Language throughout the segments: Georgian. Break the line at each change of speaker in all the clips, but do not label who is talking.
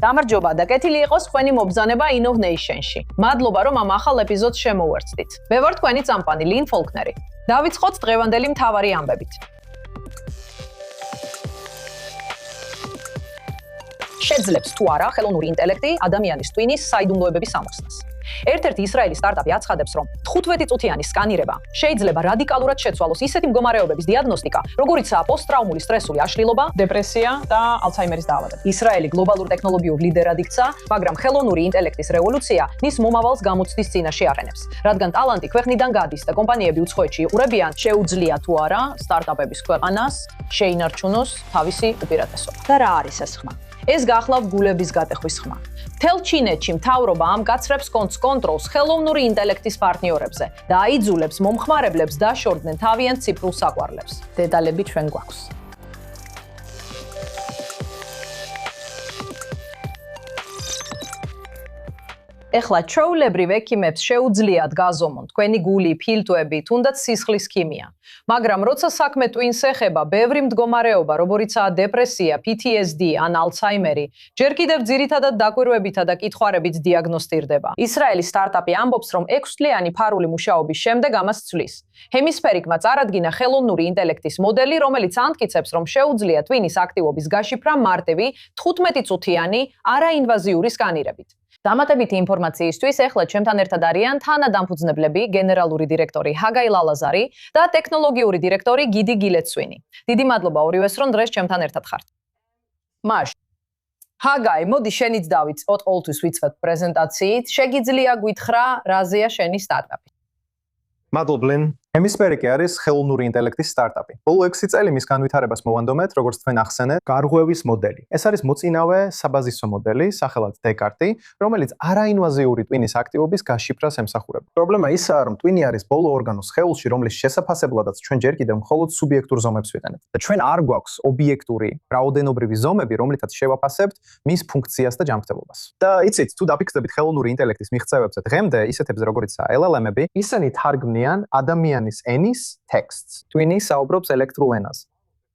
გამარჯობა და კეთილი იყოს თქვენი მობრძანება Innovation-ში. მადლობა რომ ამ ახალ ეპიზოდს შემოვერთდით. მე ვარ თქვენი წამყვანი ლინ ფოლკნერი. დავიწყოთ დღევანდელი მთავარი ამბებით. შეძლებს თუ არა ხელოვნური ინტელექტი ადამიანის ტვინის საიდუმლოებების ამოხსნას. ერთ-ერთი ისრაელის სტარტაპი აცხადებს, რომ 15 წუთიანი სკანირება შეიძლება რადიკალურად შეცვალოს ისეთი მდგომარეობების დიაგნოსტიკა, როგორიცაა პოსტტრაუმული სტრესული აშლილობა, დეპრესია და ალცჰაიმერის დაავადება. ისრაელი გლობალურ ტექნოლოგიურ ლიდერად იქცა, მაგრამ ხელოვნური ინტელექტის რევოლუცია მის მომავალს გამოცდის წინაშე აყენებს. რადგან ტალანტი ქვეყნიდან გადის და კომპანიები უცხოეთში უყურებიან, შეუძლია თუ არა სტარტაპების ქვეყანას შეინარჩუნოს თავისი უპირატესობა. და რა არის ეს ხმა? ეს გახლავთ გულების გატეხვის ხმა. მთელ ჩინეთში მთავრობა ამკაცრებს კონტროლს ხელოვნური ინტელექტის პარტნიორებზე და აიძულებს მომხმარებლებს დაშორდნენ თავიანთ ციფრულ საყვარლებს. დეტალები ჩვენ გვაქვს. ეხლა ჩვეულებრივ ექიმებს შეუძლიათ გაზომონ თქვენი გული, ფილტვები, თუნდაც სისხლის ქიმია. მაგრამ როცა საქმე ტვინს ეხება, ბევრი მდგომარეობა, როგორიცაა დეპრესია, PTSD ან ალცჰაიმერი, ჯერ კიდევ ძირითადად დაკვირვებითა და კითხვარებით დიაგნოსტირდება. ისრაელის სტარტაპი ამბობს, რომ 6 წლიანი ფარული მუშაობის შემდეგ ამას ცვლის. ჰემისფერიკმა წარადგინა ხელოვნური ინტელექტის მოდელი, რომელიც ამტკიცებს, რომ შეუძლია ტვინის აქტივობის გაშიფრა მარტივი 15 წუთიანი არაინვაზიური სკანირებით. დამატებითი ინფორმაციისთვის ეხლა ჩემთან ერთად არიან თანადამფუძნებლები, გენერალური დირექტორი ჰაგაი ლალაზარი და ტექნოლოგიური დირექტორი გიდი გილეცვინი. დიდი მადლობა ორივეს, რომ დღეს ჩემთან ერთად ხართ. მაშ ჰაგაი, მოდი შენიც დავიწყოთ, ყოველთვის ვიწყებთ პრეზენტაციით. შეგიძლია გითხრა, რაზეა შენი სტარტაპი?
მადლობ ლინ. ჰემისფერიკი არის ხელოვნური ინტელექტის სტარტაპი. ბოლო 6 წელი მის განვითარებას მოვანდომეთ, როგორც თქვენ ახსენეთ, გარღვევის მოდელი. ეს არის მოწინავე საბაზისო მოდელი, სახელად დეკარტი, რომელიც არაინვაზიური ტვინის აქტივობის გაშიფრას ემსახურება. პრობლემა ისაა, რომ ტვინი არის ბოლო ორგანო სხეულში, რომლის შესაფასებლადაც ჩვენ ჯერ კიდევ მხოლოდ სუბიექტურ ზომებს ვიყენებთ. და ჩვენ არ გვაქვს ობიექტური, რაოდენობრივი ზომები, რომლითაც შევაფასებთ მის ფუნქციას და ჯანმრთელობას. და იცით, თუ დაფიქსდებით ხელოვნური ინტელექტის მიღწევებზე დღემდე, ისეთებზე როგორიცაა LLM-ები, ისინი თარგმნიან ადამიანის ენის ტექსტს. ტვინი საუბრობს ელექტრულ ენაზე.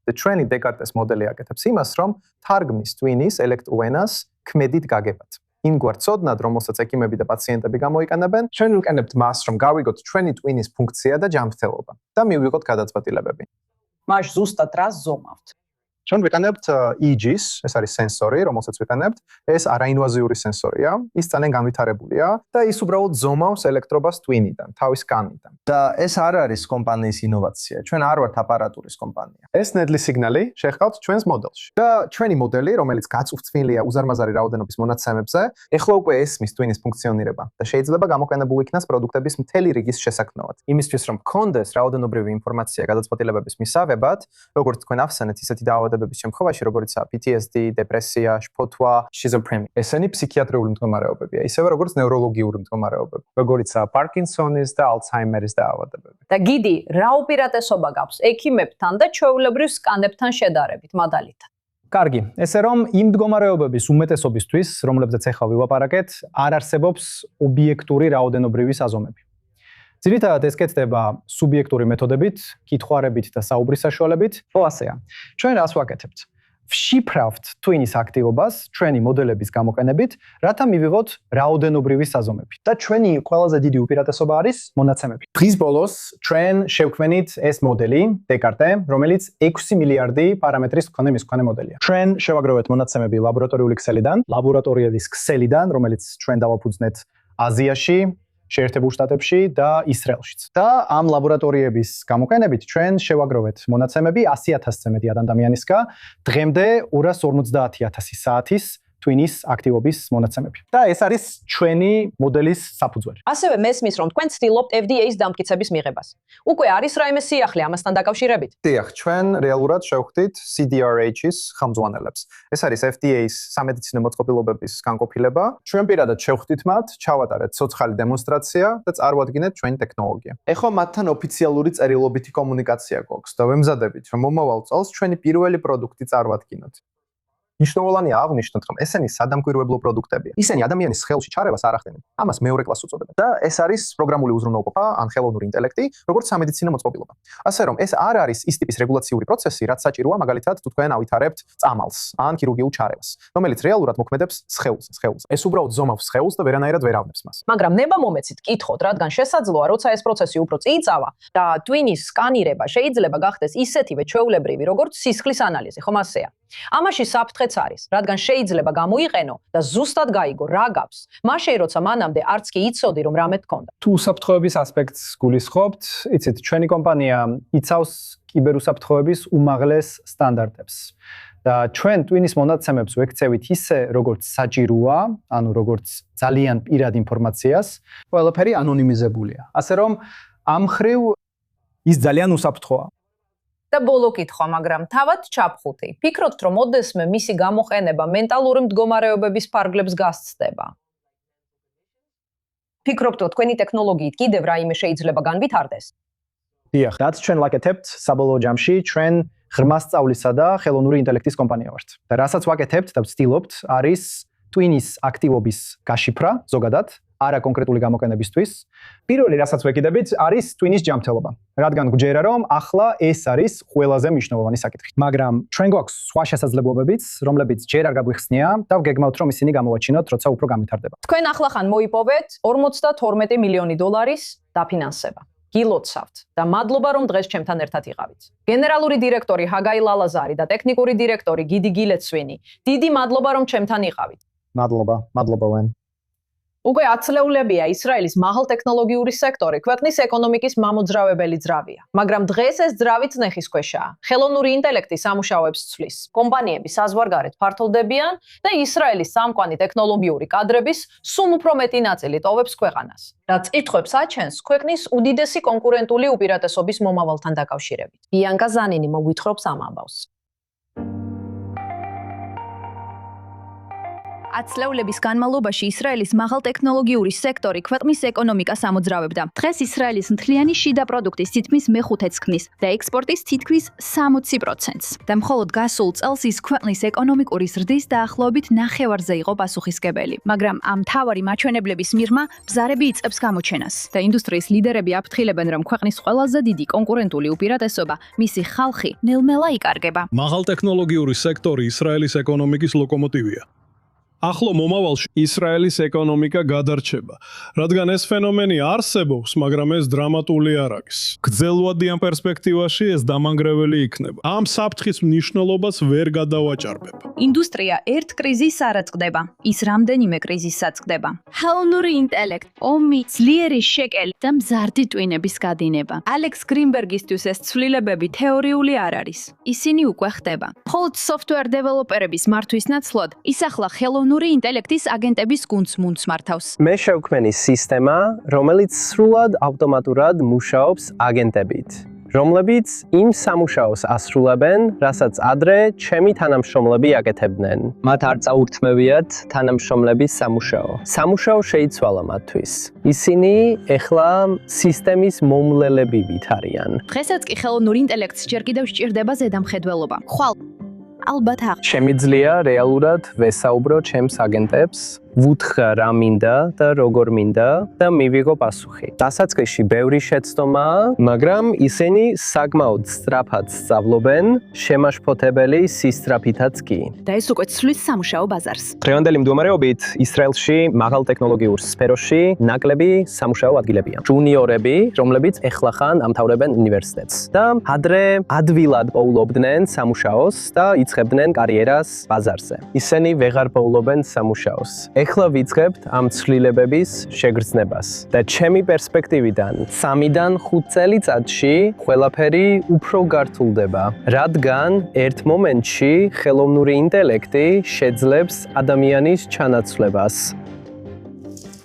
და ჩვენი დეკარტეს მოდელი აკეთებს იმას, რომ თარგმნის ტვინის ელექტრულ ენას ქმედით გაგებად. იმგვარ ცოდნად, რომელსაც ექიმები და პაციენტები გამოიყენებენ, ჩვენ ვიყენებთ მას, რომ გავიგოთ ჩვენი ტვინის ფუნქცია და ჯანმრთელობა და მივიღოთ გადაწყვეტილებები.
მაშ ზუსტად რა ზომავთ?
ჩვენ ვიყენებთ EEG-ს, ეს არის სენსორი, რომელსაც ვიყენებთ. ეს არაინვაზიური სენსორია, ის ძალიან განვითარებულია და ის უბრალოდ ზომავს ელექტრობას ტვინიდან, თავის კანიდან. და ეს არ არის კომპანიის ინოვაცია. ჩვენ არ ვართ აპარატურის კომპანია. ეს ნედლი სიგნალი შეხავთ ჩვენს მოდელში. და ჩვენი მოდელი, რომელიც გაწუხწნილია უზარმაზარი რაოდენობის მონაცემებზე, ეხლა უკვე ესმის ტვინის ფუნქციონირება და შეიძლება გამოყენებულ იქნას პროდუქტების მთელი რიგის შესაქმნელად. იმისთვის, რომ გქონდეს რაოდენობრივი ინფორმაცია გადაწყვეტილებების მისაღებად, როგორც თქვენ ახსენეთ, ისეთი დაავადებების შემთხვევაში, როგორიცაა PTSD, დეპრესია, შფოთვა, შიზოფრენია. ესენი ფსიქიატრიული მდგომარეობებია, ისევე როგორც ნევროლოგიური მდგომარეობები, როგორიცაა პარკინსონის და ალცჰაიმერის დაავადებები.
და გიდი, რა უპირატესობა გაქვს ექიმებთან და ჩვეულებრივ სკანებთან შედარებით, მაგალითად?
კარგი, ესე რომ იმ მდგომარეობების უმეტესობისთვის, რომლებზეც ახლა ვილაპარაკეთ, არ არსებობს ობიექტური რაოდენობრივი საზომები. ძირითადად ეს კეთდება სუბიექტური მეთოდებით, კითხვარებით და საუბრის საშუალებით. ხო, ასეა. ჩვენ რას ვაკეთებთ? ვშიფრავთ ტვინის აქტივობას ჩვენი მოდელების გამოყენებით, რათა მივიღოთ რაოდენობრივი საზომები. და ჩვენი ყველაზე დიდი უპირატესობა არის მონაცემები. დღის ბოლოს ჩვენ შევქმნით ეს მოდელი, დეკარტე, რომელიც 6 მილიარდი პარამეტრის მქონე მისქონე მოდელია. ჩვენ შევაგროვეთ მონაცემები ლაბორატორიული ქსელიდან, ლაბორატორიის ქსელიდან, რომელიც ჩვენ დავაფუძნეთ აზიაში, შეერთებულ შტატებში და ისრაელშიც. და ამ ლაბორატორიების გამოყენებით ჩვენ შევაგროვეთ მონაცემები 100,000-ზე მეტი ადამიანისგან, დღემდე 250,000 საათის ტვინის აქტივობის მონაცემები. და ეს არის ჩვენი მოდელის საფუძველი.
ასევე მესმის, რომ თქვენ ცდილობთ FDA-ის დამტკიცების მიღებას. უკვე არის რაიმე სიახლე ამასთან დაკავშირებით?
დიახ, ჩვენ რეალურად შევხვდით CDRH-ის ხელმძღვანელებს. ეს არის FDA-ის სამედიცინო მოწყობილობების განყოფილება. ჩვენ პირადად შევხვდით მათ, ჩავატარეთ ცოცხალი დემონსტრაცია და წარვადგინეთ ჩვენი ტექნოლოგია. ეხლა მათთან ოფიციალური წერილობითი კომუნიკაცია გვაქვს და ვემზადებით, რომ მომავალ წელს ჩვენი პირველი პროდუქტი წარვადგინოთ. მნიშვნელოვანია აღვნიშნოთ, რომ ესენი სადამკვირვებლო პროდუქტებია. ისინი ადამიანის ხელში ჩარევას არ ახდენენ. ამას მეორე კლასს უწოდებენ. და ეს არის პროგრამული უზრუნველყოფა ან ხელოვნური ინტელექტი, როგორც სამედიცინო მოწყობილობა. ასე რომ ეს არ არის ის ტიპის რეგულაციური პროცესი, რაც საჭიროა მაგალითად თუ თქვენ ავითარებთ წამალს ან ქირურგიულ ჩარევას, რომელიც რეალურად მოქმედებს სხეულზე. ეს უბრალოდ ზომავს სხეულს და ვერანაირად ვერ ავნებს მას.
მაგრამ ნება მომეცით კითხოთ, რადგან შესაძლოა, როცა ეს პროცესი უფრო წიწავა და ტვინის სკანირება შეიძლება გახდეს ისეთივე ჩვეულებრივი, როგორც სისხლის ანალიზი, ხომ ასეა? ამაში საფრთხეც არის, რადგან შეიძლება გამოიყენო და ზუსტად გაიგო რა გავს, მაშინ როცა მანამდე არც კი იცოდი, რომ რამე თქონდა.
თუ უსაფრთხოების ასპექტს გულისხმობთ, იცით, ჩვენი კომპანია იცავს კიბერუსაფრთხოების უმაღლეს სტანდარტებს. და ჩვენ ტვინის მონაცემებს ვექცევით ისე, როგორც საჭიროა, ანუ როგორც ძალიან პირად ინფორმაციას, ყველაფერი ანონიმიზებულია. ასე რომ ამ მხრივ ის ძალიან უსაფრთხოა.
და ბოლო კითხვა, მაგრამ თავად ჩაფხუთი. ფიქრობთ, რომ ოდესმე მისი გამოყენება მენტალური მდგომარეობების ფარგლებს გასცდება? ფიქრობთ, რომ თქვენი ტექნოლოგიით კიდევ რაიმე შეიძლება განვითარდეს?
დიახ, რაც ჩვენ ვაკეთებთ, საბოლოო ჯამში ჩვენ ღრმა სწავლისა და ხელოვნური ინტელექტის კომპანია ვართ. და რასაც ვაკეთებთ და ვცდილობთ, არის ტვინის აქტივობის გაშიფრა ზოგადად, არა კონკრეტული გამოყენებისთვის. პირველი, რასაც ვეკიდებით, არის ტვინის ჯანმრთელობა. რადგან გვჯერა, რომ ახლა ეს არის ყველაზე მნიშვნელოვანი საკითხი. მაგრამ ჩვენ გვაქვს სხვა შესაძლებლობებიც, რომლებიც ჯერ არ გაგვიხსნია და ვგეგმავთ, რომ ისინი გამოვაჩინოთ, როცა უფრო გამვითარდება.
თქვენ ახლახან მოიპოვეთ 52 მილიონი დოლარის დაფინანსება. გილოცავთ და მადლობა, რომ დღეს ჩემთან ერთად იყავით. გენერალური დირექტორი ჰაგაი ლალაზარი და ტექნიკური დირექტორი გიდი გილეცვინი, დიდი მადლობა, რომ ჩემთან იყავით.
მადლობა ვენ.
უკვე 10 წლეულებია ისრაელის მაღალ ტექნოლოგიური სექტორი ქვეყნის ეკონომიკის მამოძრავებელი ძრავია, მაგრამ დღეს ეს ძრავი წნეხის ქვეშაა. ხელოვნური ინტელექტი სამუშაოებს ცვლის. კომპანიები საზღვარგარეთ ფართოვდებიან და ისრაელის სამკვანი ტექნოლოგიური კადრების სულ უფრო მეტი ნაწილი ტოვებს ქვეყანას, რაც იტყვებს აჩენს ქვეყნის უდიდესი კონკურენტული უპირატესობის მომავალთან დაკავშირებით. ბიანკა ზანინი მოგვითხრობს ამ ამბავს.
10 წლეულების განმავლობაში ისრაელის მაღალ ტექნოლოგიური სექტორი ქვეყნის ეკონომიკას ამოძრავებდა. დღეს ისრაელის მთლიანი შიდა პროდუქტის თითქმის მე-5-ს ქმნის და ექსპორტის თითქმის 60%-ს. და მხოლოდ გასულ წელს ის ქვეყნის ეკონომიკური ზრდის დაახლოებით 9-ვარზე იყო პასუხისმგებელი. მაგრამ ამ მთავარი მაჩვენებლების მიღმა ბზარები იწყებს გამოჩენას და ინდუსტრიის ლიდერები აფრთხილებენ, რომ ქვეყნის ყველაზე დიდი კონკურენტული უპირატესობა, მისი ხალხი, ნელ-ნელა იკარგება.
მაღალ ტექნოლოგიური სექტორი ისრაელის ეკონომიკის ლოკომოტივია. ახლო მომავალში ისრაელის ეკონომიკა გადარჩება, რადგან ეს ფენომენი არსებობს, მაგრამ ეს დრამატული არ არის. გრძელვადიან პერსპექტივაში ეს დამანგრეველი იქნება. ამ საფრთხის მნიშვნელობას ვერ გადავაჭარბებ.
ინდუსტრია ერთ კრიზისს არ აწყდება, ის რამდენიმე კრიზისს აწყდება. ხელოვნური ინტელექტი, ომი, ძლიერი შეკელი და მზარდი ტვინების გადინება. ალექს გრინბერგისთვის ეს ცვლილებები თეორიული არ არის. ისინი უკვე ხდება. მხოლოდ software developer-ების მართვის ნაცვლად ის ახლა ხელოვნური ინტელექტის აგენტების გუნდს მართავს.
მე შევქმენი სისტემა, რომელიც სრულად ავტომატურად მუშაობს აგენტებით, რომლებიც იმ სამუშაოს ასრულებენ, რასაც ადრე ჩემი თანამშრომლები აკეთებდნენ. მათ არ წაურთმევიათ თანამშრომლების სამუშაო. სამუშაო შეიცვალა მათთვის. ისინი ეხლა სისტემის მომლელებივით არიან.
დღესაც კი ხელოვნურ ინტელექტს ჯერ კიდევ სჭირდება ზედამხედველობა. ხვალ ალბათ
შემიძლია რეალურად ვესაუბრო ჩემს აგენტებს, ვუთხრა რა მინდა და როგორ მინდა და მივიღო პასუხი. დასაწყისში ბევრი შეცდომაა, მაგრამ ისინი საკმაოდ სწრაფად სწავლობენ, შემაშფოთებელი სისწრაფითაც კი.
და ეს უკვე ცვლის სამუშაო ბაზარს.
დღევანდელი მდგომარეობით ისრაელში მაღალ ტექნოლოგიურ სფეროში ნაკლები სამუშაო ადგილებია. ჯუნიორები, რომლებიც ეხლახან ამთავრებენ უნივერსიტეტს და ადრე ადვილად პოულობდნენ სამუშაოს და იწყებდნენ კარიერას ბაზარზე. ისინი ვეღარ პოულობენ სამუშაოს. ეხლა ვიწყებთ ამ ცვლილებების შეგრძნებას და ჩემი პერსპექტივიდან 3-დან 5 წელიწადში ყველაფერი უფრო გართულდება, რადგან ერთ მომენტში ხელოვნური ინტელექტი შეძლებს ადამიანის ჩანაცვლებას.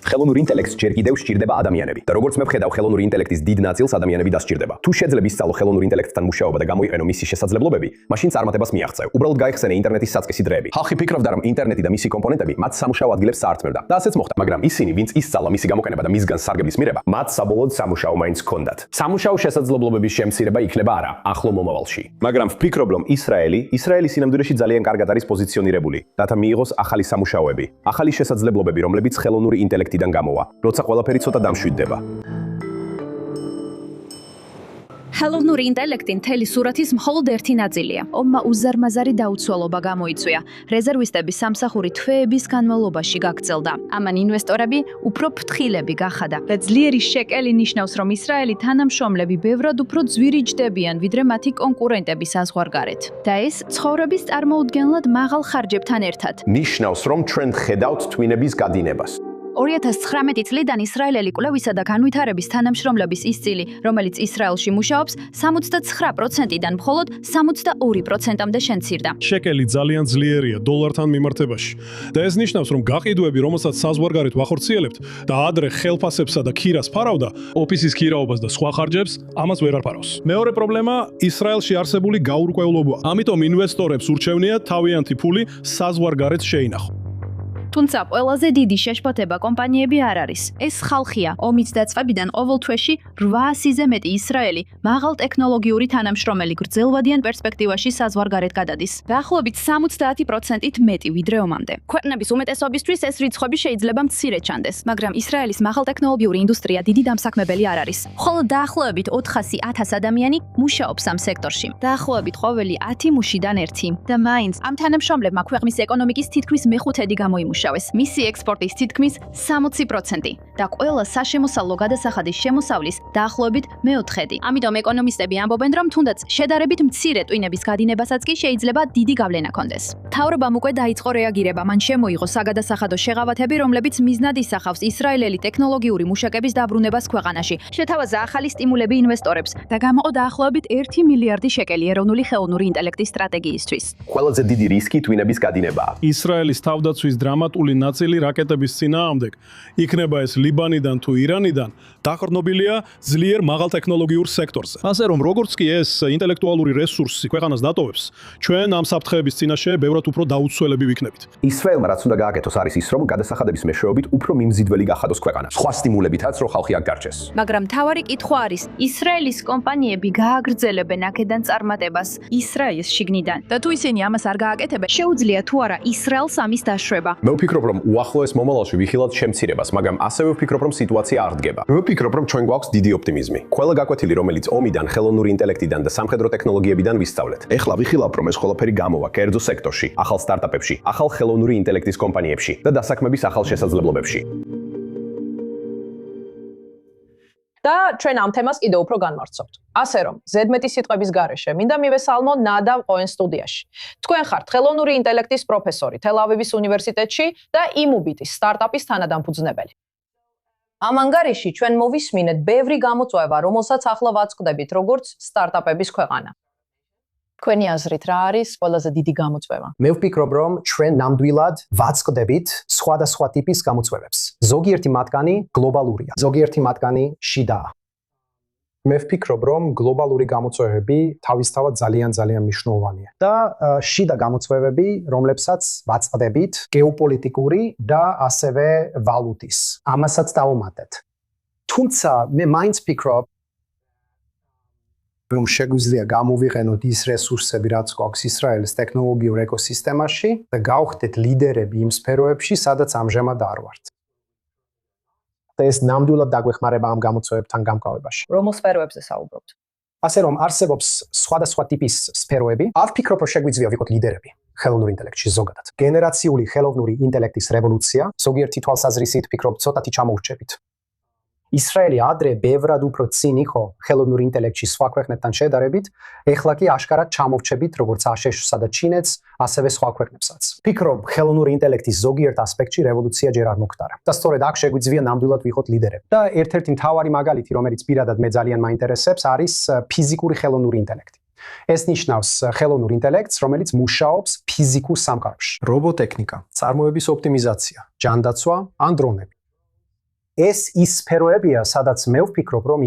ხელოვნური ინტელექტს ჯერ კიდევ სჭირდება ადამიანები და როგორც მე ვხედავ ხელოვნური ინტელექტის დიდ ნაწილს ადამიანები დასჭირდება. თუ შეძლებ ისწავლო ხელოვნურ ინტელექტთან მუშაობა და გამოიყენო მისი შესაძლებლობები, მაშინ წარმატებას მიაღწევ. უბრალოდ გაიხსენე ინტერნეტის საწყისი დროები. ხალხი ფიქრობდა, რომ ინტერნეტი და მისი კომპონენტები მათ სამუშაო ადგილებს საერთმევდა. და ასეც მოხდა, მაგრამ ისინი, ვინც ისწავლა მისი გამოყენება და მისგან სარგებლის მიღება, მათ საბოლოოდ სამუშაო მაინც ჰქონდათ. სამუშაო შესაძლებლობების შემცირება იქნება არა ახლო მომავალში. მაგრამ ვფიქრობ, რომ ისრაელი სინამდვილეში ძალიან კარგად არის პოზიციონირებული, რათა მიიღოს ახალი სამუშაოები, ახალი შესაძლებლობები, რომლებიც ხელოვნური ინტელექტიდან გამოვა, როცა ყველაფერი ცოტა დამშვიდდება.
ხელოვნური ინტელექტი მთელი სურათის მხოლოდ ერთი ნაწილია. ომმა უზარმაზარი დაუცველობა გამოიწვია. რეზერვისტები სამსახური თვეების განმავლობაში გაგრძელდა. ამან ინვესტორები უფრო ფრთხილები გახადა. და ძლიერი შეკელი ნიშნავს, რომ ისრაელი თანამშრომლები ბევრად უფრო ძვირი ჯდებიან, ვიდრე მათი კონკურენტები საზღვარგარეთ. და ეს ცხოვრების წარმოუდგენლად მაღალ ხარჯებთან ერთად.
ნიშნავს, რომ ჩვენ ხედავთ twin-ების გადინებას.
2019 წლიდან ისრაელელი კვლევისა და განვითარების თანამშრომლების ისწილი, რომელიც ისრაელში მუშაობს, 79%-დან მხოლოდ 62%-მდე შემცირდა.
შეკელი ძალიან ძლიერია დოლართან მიმართებაში. და ეს ნიშნავს, რომ გაყიდვები, რომელსაც საზღვარგარეთ ვახორციელებთ და ადრე ხელფასებსა და ქირას ფარავდა, ოფისის ქირაობას და სხვა ხარჯებს, ამას ვერ არფარავს. მეორე პრობლემა ისრაელში არსებული გაურკვევლობაა. ამიტომ ინვესტორებს ურჩევნიათ თავიანთი ფული საზღვარგარეთ შეინახონ.
თუმცა ყველაზე დიდი შეშფოთება კომპანიები არ არის. ეს ხალხია. ომის დაწყებიდან ყოველ თვეში 800-ზე მეტი ისრაელი მაღალ ტექნოლოგიური თანამშრომელი გრძელვადიან პერსპექტივაში საზღვარგარეთ გადადის. დაახლოებით 70%-ით მეტი ვიდრე ომამდე. ქვეყნების უმეტესობისთვის ეს რიცხვები შეიძლება მცირე ჩანდეს, მაგრამ ისრაელის მაღალტექნოლოგიური ინდუსტრია დიდი დამსაქმებელი არ არის. მხოლოდ დაახლოებით 400,000 ადამიანი მუშაობს ამ სექტორში. დაახლოებით ყოველი 10 მუშიდან 1. და მაინც ამ თანამშრომლებმა ქვეყნის ეკონომიკის თითქმის მეხუთედი გამოიმუშავა. მისი ექსპორტის თითქმის 60% და ყველა საშემოსავლო გადასახადის შემოსავლის დაახლოებით მეოთხედი. ამიტომ ეკონომისტები ამბობენ, რომ თუნდაც შედარებით მცირე twin-ების გადინებასაც კი შეიძლება დიდი გავლენა ჰქონდეს. მთავრობამ უკვე დაიწყო რეაგირება, მან შემოიღო საგადასახადო შეღავათები, რომლებიც მიზნად ისახავს ისრაელელი ტექნოლოგიური მუშაკების დაბრუნებას ქვეყანაში. შეთავაზა ახალი სტიმულები ინვესტორებს და გამოყო დაახლოებით 1 მილიარდი შეკელი ეროვნული ხელოვნური ინტელექტის სტრატეგიისთვის.
ყველაზე დიდი რისკი twin-ების გადინებაა.
ისრაელის თავდაცვის დრამატული ნაწილი რაკეტების წინააღმდეგ, იქნება ეს ლიბანიდან თუ ირანიდან, დაყრდნობილია ძლიერ მაღალტექნოლოგიურ სექტორზე. ასე რომ როგორც კი ეს ინტელექტუალური რესურსი ქვეყანას დატოვებს, ჩვენ ამ საფრთხეების წინაშე ბევრად უფრო დაუცველები ვიქნებით.
ისრაელმა რაც უნდა გააკეთოს არის ის, რომ გადასახადების მეშვეობით უფრო მიმზიდველი გახადოს ქვეყანა. სხვა სტიმულებითაც რომ ხალხი აქ გარჩეს.
მაგრამ მთავარი კითხვა არის, ისრაელის კომპანიები გააგრძელებენ აქედან წარმატებას ისრაელის შიგნიდან და თუ ისინი ამას არ გააკეთებენ, შეუძლია თუ არა ისრაელს ამის დაშვება.
მე ვფიქრობ, რომ უახლოეს მომავალში ვიხილავთ შემცირებას, მაგრამ ასევე ვფიქრობ, რომ სიტუაცია არ დგება. მე ვფიქრობ, რომ ჩვენ გვაქვს დიდი ოპტიმიზმი. ყველა გაკვეთილი, რომელიც ომიდან, ხელოვნური ინტელექტიდან და სამხედრო ტექნოლოგიებიდან ვისწავლეთ. ეხლა ვიხილავ, რომ ეს ყველაფერი გამოვა კერძო სექტორში, ახალ სტარტაპებში, ახალ ხელოვნური ინტელექტის კომპანიებში და დასაქმების ახალ შესაძლებლობებში.
და ჩვენ ამ თემას კიდევ უფრო განვარცხობთ. ასე რომ, ზედმეტი სიტყვების გარეშე მინდა მივესალმო ნადავ ყოენ სტუდიაში. თქვენ ხართ ხელოვნური ინტელექტის პროფესორი თელ-ავივის უნივერსიტეტში და იმუბიტის სტარტაპის თანადამფუძნებელი. ამ ანგარიში ჩვენ მოვისმინეთ ბევრი გამოწვევა, რომელსაც ახლა ვაწყდებით, როგორც სტარტაპების ქვეყანა. თქვენი აზრით რა არის ყველაზე დიდი გამოწვევა?
მე ვფიქრობ, რომ ჩვენ ნამდვილად ვაწყდებით სხვადასხვა ტიპის გამოწვევებს. ზოგიერთი მათგანი გლობალურია, ზოგიერთი მათგანი შიდაა. მე ვფიქრობ, რომ გლობალური გამოწვევები თავისთავად ძალიან მნიშვნელოვანია და შიდა გამოწვევები, რომლებსაც ვაწყდებით, გეოპოლიტიკური და ასევე ვალუტის. ამასაც დავუმატეთ. თუმცა მე მაინც ვფიქრობ, რომ შეგვიძლია გამოვიყენოთ ის რესურსები, რაც გვაქვს ისრაელის ტექნოლოგიურ ეკოსისტემაში და გავხდეთ ლიდერები იმ სფეროებში, სადაც ამჟამად არ ვართ. და ეს ნამდვილად დაგვეხმარება ამ გამოწვევებთან გამკავებაში.
რომელ სფეროებზე საუბრობთ?
ასე რომ არსებობს სხვადასხვა ტიპის სფეროები. არ ვფიქრობ, რომ შეგვიძლია ვიყოთ ლიდერები ხელოვნურ ინტელექტში ზოგადად. გენერაციული ხელოვნური ინტელექტის რევოლუცია, ზოგიერთი თვალსაზრისით ვფიქრობ, ცოტათი ჩამოვრჩებით. ისრაელი ადრე ბევრად უფრო წინ იყო ხელოვნურ ინტელექტში სხვა ქვეყნებთან შედარებით, ეხლა კი აშკარად ჩამოვრჩებით როგორც აშშ-სა და ჩინეთს, ასევე სხვა ქვეყნებსაც. ვფიქრობ, ხელოვნური ინტელექტის ზოგიერთ ასპექტში რევოლუცია ჯერ არ მოხდარა. და სწორედ აქ შეგვიძლია ნამდვილად ვიყოთ ლიდერები. და ერთ-ერთი მთავარი მაგალითი, რომელიც პირადად მე ძალიან მაინტერესებს, არის ფიზიკური ხელოვნური ინტელექტი. ეს ნიშნავს ხელოვნურ ინტელექტს, რომელიც მუშაობს ფიზიკურ სამყაროში. რობოტექნიკა, წარმოების ოპტიმიზაცია, ჯანდაცვა ან დრონები. ეს ის სფეროებია, სადაც მე ვფიქრობ, რომ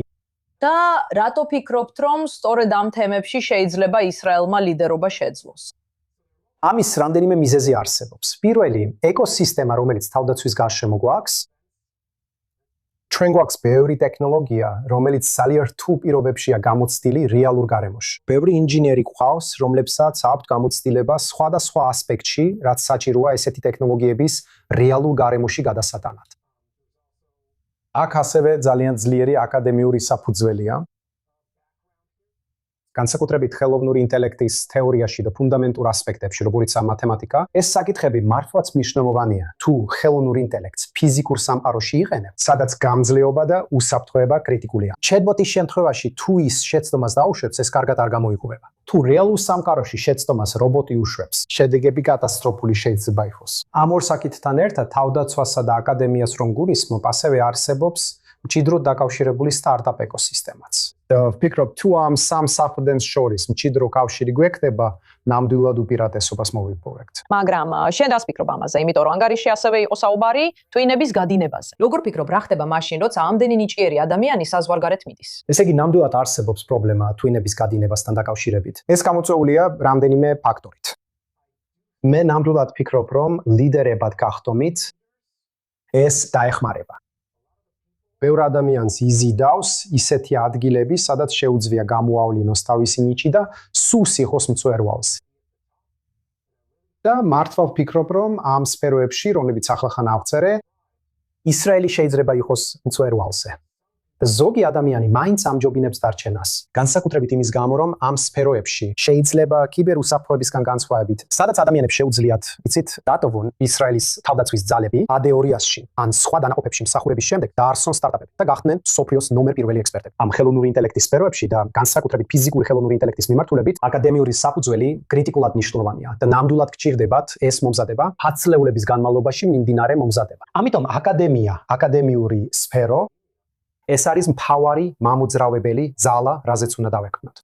და რატო ფიქრობთ, რომ სწორედ ამ თემებში შეიძლება ისრაელმა ლიდერობა შეძლოს?
ამის რამდენიმე მიზეზი არსებობს. პირველი, ეკოსისტემა, რომელიც თავდაცვის გარშემო გვაქვს, ჩვენ გვაქვს ბევრი ტექნოლოგია, რომელიც ძალიან რთულ პირობებშია გამოცდილი რეალურ გარემოში. ბევრი ინჟინერი გვყავს, რომლებსაც აქვთ გამოცდილება სხვადასხვა ასპექტში, რაც საჭიროა ესეთი ტექნოლოგიების რეალურ გარემოში გადასატანად. აქ ასევე ძალიან ძლიერი აკადემიური საფუძველია. განსაკუთრებით ხელოვნური ინტელექტის თეორიაში და ფუნდამენტურ ასპექტებში, როგორიცაა მათემატიკა, ეს საკითხები მართლაც მნიშვნელოვანია. თუ ხელოვნურ ინტელექტს ფიზიკურ სამყაროში იყენებთ, სადაც გამძლეობა და უსაფრთხოება კრიტიკულია. ჩატბოტის შემთხვევაში, თუ ის შეცდომას დაუშვებს, ეს კარგად არ გამოიყურება. თუ რეალურ სამყაროში შეცდომას რობოტი უშვებს, შედეგები კატასტროფული შეიძლება იყოს. ამ ორ საკითხთან ერთად თავდაცვასა და აკადემიას რომ გულისხმობ, ასევე არსებობს მჭიდროდ დაკავშირებული სტარტაპ ეკოსისტემაც. ვფიქრობ, თუ ამ სამ საფრთხეს შორის მჭიდრო კავშირი გვექნება, ნამდვილად უპირატესობას მოვიპოვებთ.
მაგრამ შენ რას ფიქრობ ამაზე? იმიტომ რომ ანგარიში ასევე იყო საუბარი twin-ების გადინებაზე. როგორ ფიქრობ, რა ხდება მაშინ, როცა ამდენი ნიჭიერი ადამიანი საზღვარგარეთ მიდის?
ესე იგი, ნამდვილად არსებობს პრობლემა twin-ების გადინებასთან დაკავშირებით. ეს გამოწვეულია რამდენიმე ფაქტორით. მე ნამდვილად ფიქრობ, რომ ლიდერებად გახდომით ეს დაეხმარება. ბევრ ადამიანს იზიდავს ისეთი ადგილები, სადაც შეუძლია გამოავლინოს თავისი ნიჭი და სურს იყოს მწვერვალზე. და მართლა ვფიქრობ, რომ ამ სფეროებში, რომლებიც ახლახან ავწერე, ისრაელი შეიძლება იყოს მწვერვალზე. ზოგი ადამიანი მაინც ამჯობინებს დარჩენას, განსაკუთრებით იმის გამო, რომ ამ სფეროებში შეიძლება კიბერუსაფრთხოებისგან განსხვავებით, სადაც ადამიანებს შეუძლიათ, იცით, დატოვონ ისრაელის თავდაცვის ძალები AD200-ში, ან სხვა დანაყოფებში მსახურების შემდეგ დაარსონ სტარტაპები და გახდნენ მსოფლიოს ნომერ პირველი ექსპერტები. ამ ხელოვნური ინტელექტის სფეროებში და განსაკუთრებით ფიზიკური ხელოვნური ინტელექტის მიმართულებით, აკადემიური საფუძველი კრიტიკულად მნიშვნელოვანია და ნამდვილად გჭირდებათ ეს მომზადება, ათწლეულების განმავლობაში მიმდინარე მომზადება. ამიტომ აკადემიური სფერო ეს არის მთავარი მამოძრავებელი ძალა, რაზეც უნდა დავექმნათ.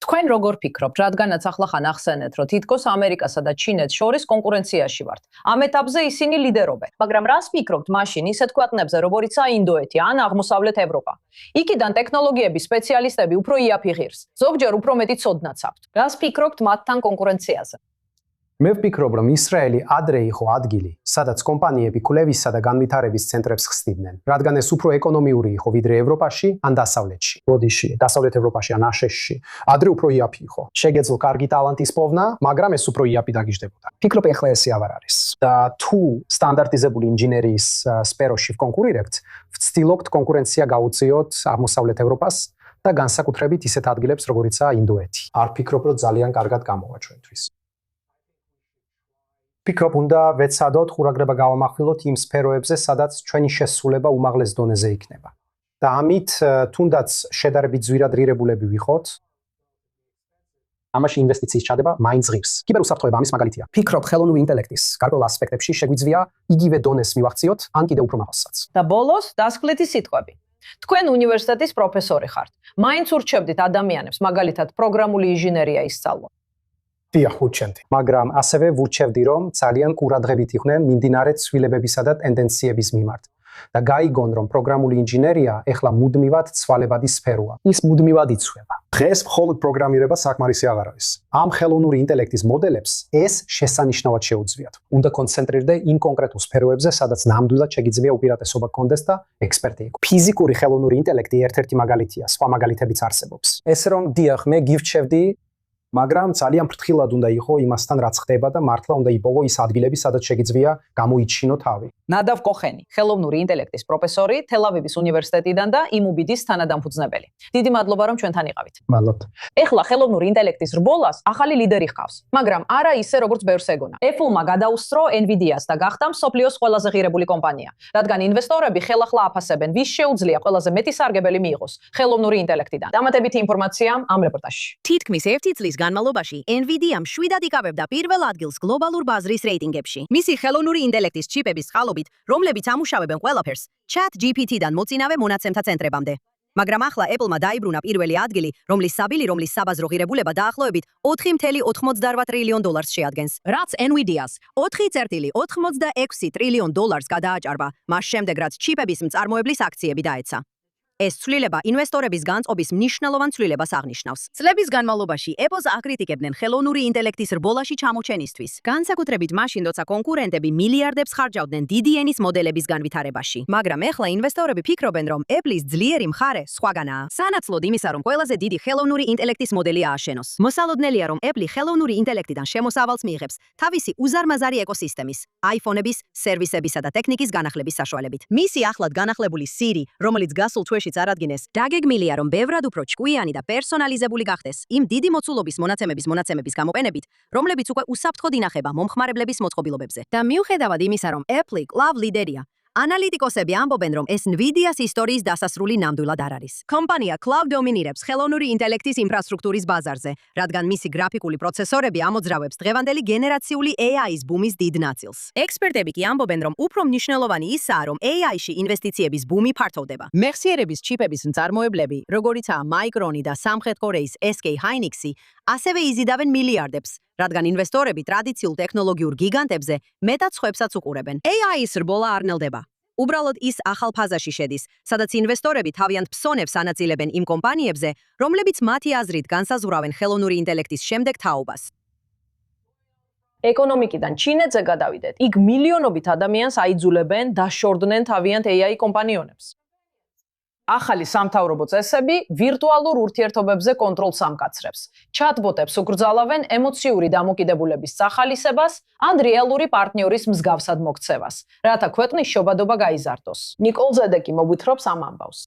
თქვენ როგორ ფიქრობთ, რადგანაც ახლახან ახსენეთ, რომ თითქოს ამერიკასა და ჩინეთს შორის კონკურენციაში ვართ. ამ ეტაპზე ისინი ლიდერობენ. მაგრამ რას ფიქრობთ მაშინ ისეთ ქვეყნებზე, როგორიცაა ინდოეთი ან აღმოსავლეთ ევროპა? იქიდან ტექნოლოგიების სპეციალისტები უფრო იაფი ღირს, ზოგჯერ უფრო მეტი ცოდნაც აქვთ. რას ფიქრობთ მათთან კონკურენციაზე?
მე ვფიქრობ, რომ ისრაელი ადრე იყო ადგილი, სადაც კომპანიები კვლევისა და განვითარების ცენტრებს ხსნიდნენ, რადგან ეს უფრო ეკონომიური იყო ვიდრე ევროპაში ან დასავლეთში. ბოდიში, დასავლეთ ევროპაში ან აშშში, ადრე უფრო იაფი იყო. შეგეძლო კარგი ტალანტის პოვნა, მაგრამ ეს უფრო იაფი დაგიждდებოდა. ფიქრობ, ეხლა ესე აღარ არის. და თუ სტანდარტიზებული ინჟინერიის სფეროში ვკონკურირებთ, ვცდილობთ კონკურენცია გაუწიოთ აღმოსავლეთ ევროპას და განსაკუთრებით ისეთ ადგილებს, როგორიცაა ინდოეთი. არ ფიქრობ, რომ ძალიან კარგად გამოვა ჩვენთვის. ფიქრობ, უნდა ვეცადოთ ყურადღება გავამახვილოთ იმ სფეროებზე, სადაც ჩვენი შესრულება უმაღლეს დონეზე იქნება. და ამით თუნდაც შედარებით ძვირად ღირებულები ვიყოთ, ამაში ინვესტიციის ჩადება მაინც ღირს. კიბერუსაფრთხოება ამის მაგალითია. ფიქრობ, ხელოვნური ინტელექტის გარკვეულ ასპექტებში შეგვიძლია იგივე დონეს მივახციოთ, ან კიდევ უფრო მაღალსაც.
და ბოლოს დასკვნითი სიტყვები. თქვენ უნივერსიტეტის პროფესორი ხართ. მაინც ურჩევდით ადამიანებს, მაგალითად, პროგრამული ინჟინერია ისწავლონ.
დიახ, ვურჩევდი. მაგრამ ასევე ვურჩევდი, რომ ძალიან ყურადღებით იყვნენ მიმდინარე ცვლილებებისა და ტენდენციების მიმართ. და გაიგონ, რომ პროგრამული ინჟინერია ეხლა მუდმივად ცვალებადი სფეროა. ის მუდმივად იცვლება. დღეს მხოლოდ პროგრამირება საკმარისი აღარ არის. ამ ხელოვნური ინტელექტის მოდელებს ეს შესანიშნავად შეუძლიათ. უნდა კონცენტრირდე იმ კონკრეტულ სფეროებზე, სადაც ნამდვილად შეგიძლია უპირატესობა გქონდეს და ექსპერტი იყო. ფიზიკური ხელოვნური ინტელექტი ერთ-ერთი მაგალითია, სხვა მაგალითებიც არსებობს. ესე რომ, დიახ, მე გივრჩევდი, მაგრამ ძალიან ფრთხილად უნდა იყო იმასთან, რაც ხდება და მართლა უნდა იპოვო ის ადგილები, სადაც შეგიძლია გამოიჩინო თავი.
ნადავ კოხენი, ხელოვნური ინტელექტის პროფესორი, თელ-ავივის უნივერსიტეტიდან და იმუბიდის თანადამფუძნებელი. დიდი მადლობა, რომ ჩვენთან იყავით.
მადლობთ.
ეხლა ხელოვნური ინტელექტის რბოლას ახალი ლიდერი ჰყავს, მაგრამ არა ისე, როგორც ბევრს ეგონა. Apple-მა გადაუსწრო Nvidia-ს და გახდა მსოფლიოს ყველაზე ღირებული კომპანია, რადგან ინვესტორები ხელახლა აფასებენ, ვის შეუძლია ყველაზე მეტი სარგებელი მიიღოს ხელოვნური ინტელექტიდან. დამატებითი ინფორმაცია ამ რეპორტაჟში.
თითქმის 1 წლის განმავლობაში Nvidia-მ 7-ად იკავებდა პირველ ადგილს გლობალურ ბაზრის რეიტინგებში. მისი ხელოვნური ინტელექტის ჩიპების წყალობით, რომლებიც ამუშავებენ ყველაფერს, ChatGPT-დან მოწინავე მონაცემთა ცენტრებამდე. მაგრამ ახლა Apple-მა დაიბრუნა პირველი ადგილი, რომლის საბილი, რომლის საბაზრო ღირებულება დაახლოებით 4.88 ტრილიონ დოლარს შეადგენს. რაც Nvidia-ს 4.86 ტრილიონ დოლარს გადააჭარბა, მას შემდეგ რაც ჩიპების მწარმოებლის აქციები დაეცა. ეს ცვლილება ინვესტორების განწყობის მნიშვნელოვან ცვლილებას აღნიშნავს. წლების განმავლობაში Apple-ს აკრიტიკებდნენ ხელოვნური ინტელექტის რბოლაში ჩამოჩენისთვის, განსაკუთრებით მაშინ, როცა კონკურენტები მილიარდებს ხარჯავდნენ დიდი ენის მოდელების განვითარებაში. მაგრამ ეხლა ინვესტორები ფიქრობენ, რომ Apple-ის ძლიერი მხარე სხვაგანაა. სანაცვლოდ იმისა, რომ ყველაზე დიდი ხელოვნური ინტელექტის მოდელი ააშენოს. მოსალოდნელია, რომ Apple ხელოვნური ინტელექტიდან შემოსავალს მიიღებს თავისი უზარმაზარი ეკოსისტემის, iPhone-ების, სერვისებისა და ტექნიკის განახლების საშუალებით. მისი ახლად განახლებული Siri, რომელიც გასულ თვეში წარადგინეს, დაგეგმილია, რომ ბევრად უფრო ჭკვიანი და პერსონალიზებული გახდეს იმ დიდი მოცულობის მონაცემების გამოყენებით, რომლებიც უკვე უსაფრთხოდ ინახება მომხმარებლების მოწყობილობებზე. და მიუხედავად იმისა, რომ Apple კლავ ლიდერია, ანალიტიკოსები ამბობენ, რომ ეს Nvidia-ს ისტორიის დასასრული ნამდვილად არ არის. კომპანია კლავ დომინირებს ხელოვნური ინტელექტის ინფრასტრუქტურის ბაზარზე, რადგან მისი გრაფიკული პროცესორები ამოძრავებს დღევანდელი გენერაციული AI-ის ბუმის დიდ ნაწილს. ექსპერტები კი ამბობენ, რომ უფრო მნიშვნელოვანი ისაა, რომ AI-ში ინვესტიციების ბუმი ფართოვდება. მეხსიერების ჩიპების მწარმოებლები, როგორიცაა Micron და სამხრეთ კორეის SK Hynix-ი, ასევე იზიდავენ მილიარდებს, რადგან ინვესტორები ტრადიციულ ტექნოლოგიურ გიგანტებზე მეტად სხვებსაც უყურებენ. AI-ის რბოლა არ ნელდება. უბრალოდ ის ახალ ფაზაში შედის, სადაც ინვესტორები თავიანთ ფსონებს ანაწილებენ იმ კომპანიებზე, რომლებიც მათი აზრით განსაზღვრავენ ხელოვნური ინტელექტის შემდეგ თაობას.
ეკონომიკიდან ჩინეთზე გადავიდეთ. იქ მილიონობით ადამიანს აიძულებენ დაშორდნენ თავიანთ AI კომპანიონებს. ახალი სამთავრობო წესები ვირტუალურ ურთიერთობებზე კონტროლს ამკაცრებს. ჩატბოტებს უკრძალავენ ემოციური დამოკიდებულების წახალისებას ან რეალური პარტნიორის მსგავსად მოქცევას, რათა ქვეყნის შობადობა გაიზარდოს. ნიკოლ ზედეკი მოგვითხრობს ამ ამბავს.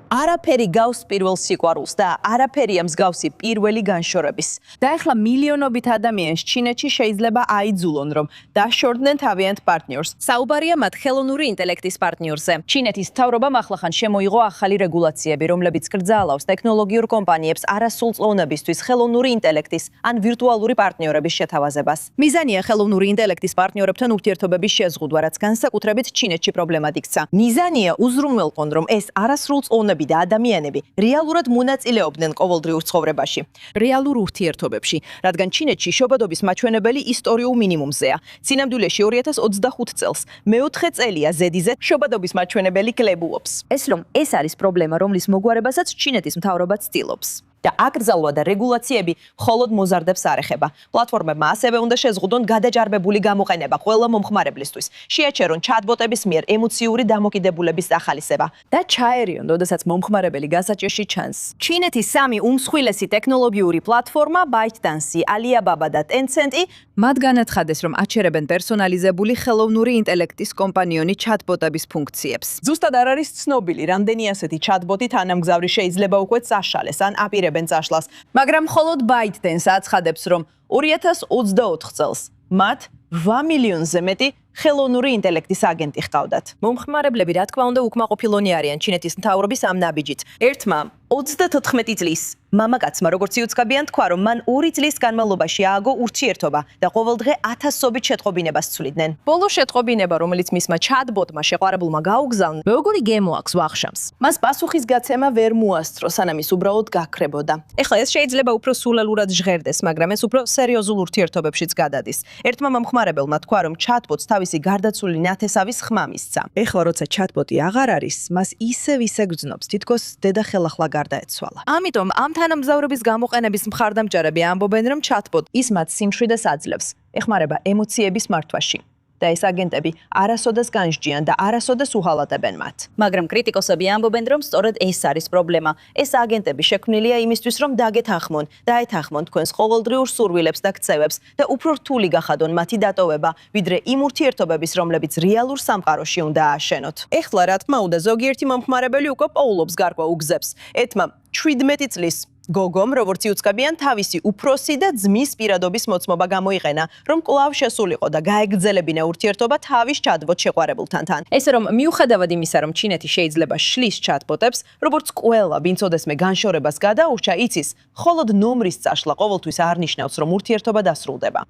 არაფერი გავს პირველ სიყვარულს და არაფერია მსგავსი პირველი განშორების. და ეხლა მილიონობით ადამიანს ჩინეთში შეიძლება აიძულონ, რომ დაშორდნენ თავიანთ პარტნიორს. საუბარია მათ ხელოვნური ინტელექტის პარტნიორზე. ჩინეთის მთავრობამ ახლახან შემოიღო ახალი რეგულაციები, რომლებიც კრძალავს ტექნოლოგიურ კომპანიებს არასრულწლოვნებისთვის ხელოვნური ინტელექტის ან ვირტუალური პარტნიორების შეთავაზებას. მიზანია ხელოვნური ინტელექტის პარტნიორებთან ურთიერთობების შეზღუდვა, რაც განსაკუთრებით ჩინეთში პრობლემად იქცა. მიზანია უზრუნველყონ, რომ ეს არასრულწლოვნები და ადამიანები რეალურად მონაწილეობდნენ ყოველდღიურ ცხოვრებაში, რეალურ ურთიერთობებში, რადგან ჩინეთში შობადობის მაჩვენებელი ისტორიულ მინიმუმზეა. სინამდვილეში 2025 წელს მეოთხე წელია ზედიზე შობადობის მაჩვენებელი კლებულობს. ეს არის პრობლემა, რომლის მოგვარებასაც ჩინეთის მთავრობა ცდილობს. და აკრძალვა და რეგულაციები მხოლოდ მოზარდებს არ ეხება. პლატფორმებმა ასევე უნდა შეზღუდონ გადაჭარბებული გამოყენება ყველა მომხმარებლისთვის. შეაჩერონ ჩატბოტების მიერ ემოციური დამოკიდებულების ახალისება და ჩაერიონ, როდესაც მომხმარებელი გასაჭირში ჩანს. ჩინეთის სამი უმსხვილესი ტექნოლოგიური პლატფორმა ByteDance, Alibaba და Tencent-ი მათ განაცხადეს, რომ აჩერებენ პერსონალიზებული ხელოვნური ინტელექტის კომპანიონი ჩატბოტების ფუნქციებს. ზუსტად არ არის ცნობილი, რამდენი ასეთი ჩატბოტი თანამგზავრი შეიძლება უკვე წაშალეს ან აპირებენ წაშლას, მაგრამ მხოლოდ ByteDance აცხადებს, რომ 2024 წელს მათ 8 მილიონზე მეტი ხელოვნური ინტელექტის აგენტი ჰყავდათ. მომხმარებლები, რა თქმა უნდა, უკმაყოფილონი არიან ჩინეთის მთავრობის ამ ნაბიჯით. ერთმა 34 წლის მამაკაცმა, როგორც იუცკაბიან, თქვა, რომ მან 2 წლის განმავლობაში ააგო ურთიერთობა და ყოველდღე 1000-ობით შეტყობინებას ცვლიდნენ. ბოლო შეტყობინება, რომელიც მისმა ჩატბოტმა შეყვარებულმა გაუგზავნა, როგორი გემო აქვს ვახშამს. მას პასუხისგაცემა ვერ მოასწრო, სანამ ის უბრალოდ გაქრებოდა. ეხლა ეს შეიძლება უფრო სულელურად ჟღერდეს, მაგრამ ეს უფრო სერიოზულ ურთიერთობებშიც გადადის. ერთმა მომხმარებელმა თქვა, რომ ჩატბოტს თავისი გარდაცვლილი ნათესავის ხმა მისცა. ეხლა როცა ჩატბოტი აღარ არის, მას ისევ გრძნობს, თითქოს დედა ხელახლა გარდაეცვალა. ამიტომ ამ თანამგზავრების გამოყენების მხარდამჭერები ამბობენ, რომ ჩატბოტ ის მათ სიმშვიდეს აძლევს, ეხმარება ემოციების მართვაში. და ეს აგენტები არასოდეს განსჯიან და არასოდეს უჰალატებენ მათ. მაგრამ კრიტიკოსები ამბობენ, რომ სწორედ ეს არის პრობლემა. ეს აგენტები შექმნილია იმისთვის, რომ დაგეთანხმონ, დაეთანხმონ თქვენს ყოველდღიურ სურვილებს და ქცევებს და უფრო რთული გახადონ მათი დატოვება, ვიდრე იმ ურთიერთობების, რომლებიც რეალურ სამყაროში უნდა ააშენოთ. ეხლა რა თქმა უნდა, ზოგიერთი მომხმარებელი უკვე პოულობს გარკვეულ უგზებს. ეთმა 17 წლის გოგომ, როგორც იუცკაბიან, თავისი უფროსი და ძმის პირადობის მოწმობა გამოიყენა, რომ კვლავ შესულიყო და გაეგრძელებინა ურთიერთობა თავის ჩატბოტ შეყვარებულთან. ესე რომ მიუხედავად იმისა, რომ ჩინეთი შეიძლება შლის ჩატბოტებს, როგორც ყველა, ვინც ოდესმე განშორებას გადაურჩა, იცის, მხოლოდ ნომრის წაშლა ყოველთვის არ ნიშნავს, რომ ურთიერთობა დასრულდება.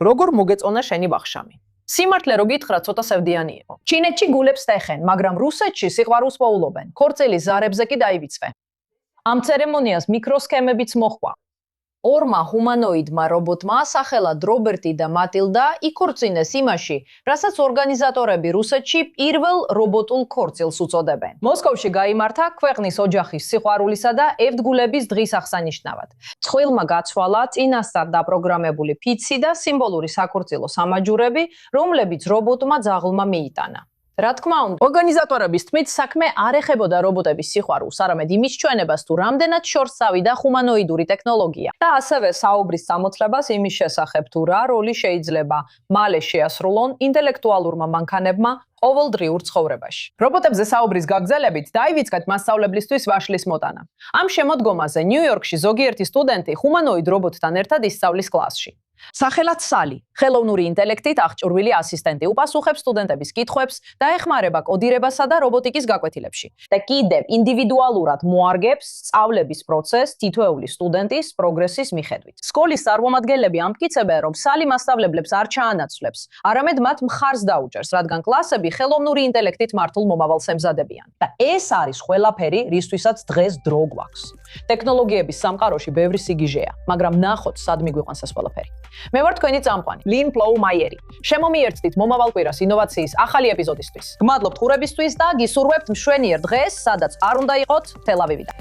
როგორ მოგეწონა შენი ვახშამი? სიმართლე რო გითხრათ, ცოტა სევდიანი იყო. ჩინეთში გულებს ტეხენ, მაგრამ რუსეთში სიყვარულს პოულობენ. ქორწილის ზარებზე კი დაივიცვე. ამ ცერემონიას მიკროსქემებიც მოჰყვა. ორმა ჰუმანოიდმა რობოტმა, სახელად რობერტი და მატილდა, იქორწინეს იმაში, რასაც ორგანიზატორები რუსეთში პირველ რობოტულ ქორწილს უწოდებენ. მოსკოვში გაიმართა ქვეყნის ოჯახის სიყვარულისა და ერთგულების დღის აღსანიშნავად. წყვილმა გაცვალა წინასწარ დაპროგრამებული ფიცი და სიმბოლური საქორწილო სამაჯურები, რომლებიც რობოტმა ძაღლმა მიიტანა. რა თქმა უნდა, ორგანიზატორების თქმით, საქმე არ ეხებოდა რობოტების სიყვარულს, არამედ იმის ჩვენებას თუ რამდენად შორს წავიდა ჰუმანოიდური ტექნოლოგია. და ასევე საუბრის სამოცლებას იმის შესახებ თუ რა როლი შეიძლება მალე შეასრულონ ინტელექტუალურმა მანქანებმა ყოველდღიურ ცხოვრებაში. რობოტებზე საუბრის გაგრძელებით დაივიწყეთ მასწავლებლისთვის ვაშლის მოტანა. ამ შემოდგომაზე ნიუ-იორკში ზოგიერთი სტუდენტი ჰუმანოიდ რობოტთან ერთად ისწავლის კლასში. სახელად სალი, ხელოვნური ინტელექტით აღჭურვილი ასისტენტი უპასუხებს სტუდენტების კითხვებს და ეხმარება კოდირებასა და რობოტიკის გაკვეთილებში. და კიდევ ინდივიდუალურად მოარგებს სწავლების პროცესს თითოეული სტუდენტის პროგრესის მიხედვით. სკოლის წარმომადგენლები ამტკიცებენ, რომ სალი მასწავლებლებს არ ჩაანაცვლებს, არამედ მათ მხარს დაუჭერს, რადგან კლასები ხელოვნური ინტელექტით მართულ მომავალს ემზადებიან. და ეს არის ყველაფერი, რისთვისაც დღეს დრო გვაქვს. ტექნოლოგიების სამყაროში ბევრი სიგიჟეა, მაგრამ ნახოთ, სად მიგვიყვანს ეს ყველაფერი. მე ვარ თქვენი წამყვანი, ლინ პლოუ-მაიერი. შემომიერთდით მომავალ კვირას ინოვაციის ახალი ეპიზოდისთვის. გმადლობთ ყურებისთვის და გისურვებთ მშვენიერ დღეს, სადაც არ უნდა იყოთ თელ-ავივიდან.